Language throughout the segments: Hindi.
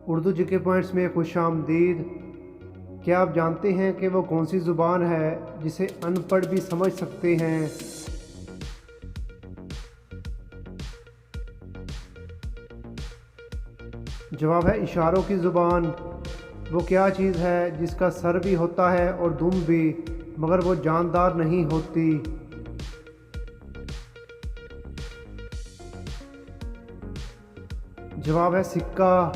उर्दू जीके पॉइंट्स में खुशामदीद। क्या आप जानते हैं कि वो कौन सी ज़ुबान है जिसे अनपढ़ भी समझ सकते हैं? जवाब है इशारों की ज़ुबान। वो क्या चीज़ है जिसका सर भी होता है और दुम भी, मगर वो जानदार नहीं होती? जवाब है सिक्का।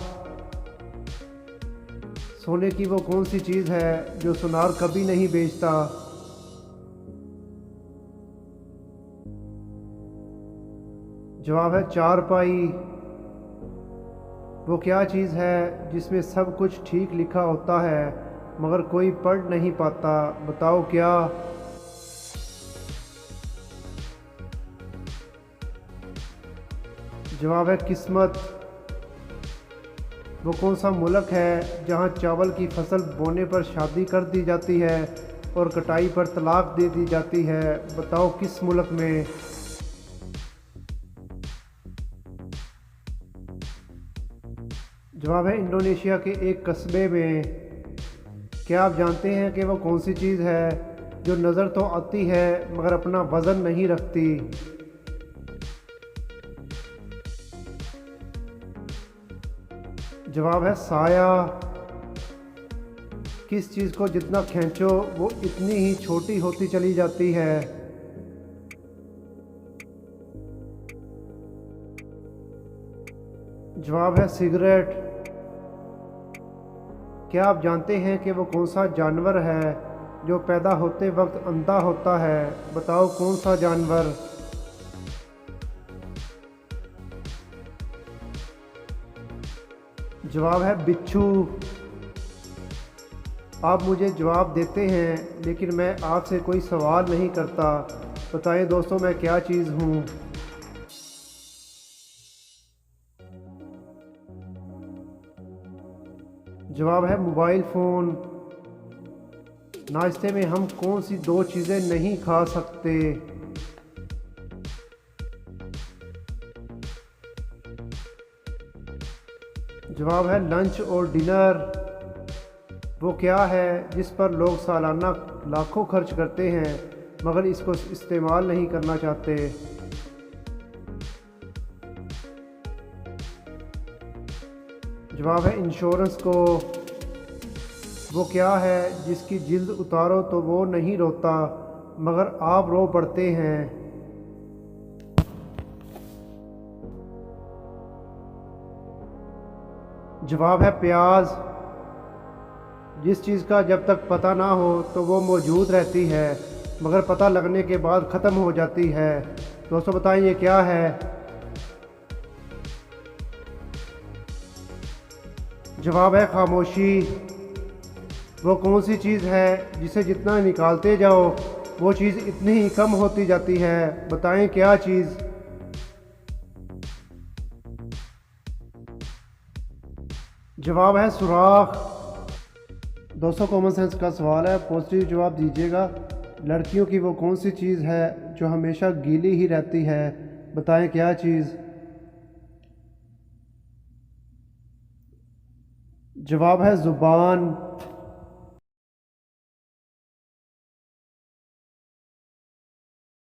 सोने की वो कौन सी चीज़ है जो सुनार कभी नहीं बेचता? जवाब है चारपाई। वो क्या चीज़ है जिसमें सब कुछ ठीक लिखा होता है मगर कोई पढ़ नहीं पाता? बताओ क्या? जवाब है किस्मत। वो कौन सा मुल्क है जहाँ चावल की फसल बोने पर शादी कर दी जाती है और कटाई पर तलाक दे दी जाती है? बताओ किस मुल्क में? जवाब है इंडोनेशिया के एक कस्बे में। क्या आप जानते हैं कि वो कौन सी चीज़ है जो नज़र तो आती है मगर अपना वज़न नहीं रखती? जवाब है साया। किस चीज़ को जितना खींचो वो इतनी ही छोटी होती चली जाती है? जवाब है सिगरेट। क्या आप जानते हैं कि वो कौन सा जानवर है जो पैदा होते वक्त अंधा होता है? बताओ कौन सा जानवर? जवाब है बिच्छू। आप मुझे जवाब देते हैं लेकिन मैं आपसे कोई सवाल नहीं करता। बताएं दोस्तों मैं क्या चीज़ हूँ? जवाब है मोबाइल फ़ोन। नाश्ते में हम कौन सी दो चीज़ें नहीं खा सकते? जवाब है लंच और डिनर। वो क्या है जिस पर लोग सालाना लाखों खर्च करते हैं मगर इसको इस्तेमाल नहीं करना चाहते? जवाब है इंश्योरेंस को। वो क्या है जिसकी जिल्द उतारो तो वो नहीं रोता मगर आप रो पड़ते हैं? जवाब है प्याज। जिस चीज़ का जब तक पता ना हो तो वो मौजूद रहती है मगर पता लगने के बाद ख़त्म हो जाती है। दोस्तों बताएं ये क्या है? जवाब है खामोशी। वो कौन सी चीज़ है जिसे जितना निकालते जाओ वो चीज़ इतनी ही कम होती जाती है? बताएं क्या चीज़? जवाब है सुराख। दोस्तों कॉमन सेंस का सवाल है, पॉजिटिव जवाब दीजिएगा। लड़कियों की वो कौन सी चीज़ है जो हमेशा गीली ही रहती है? बताएं क्या चीज़? जवाब है ज़ुबान।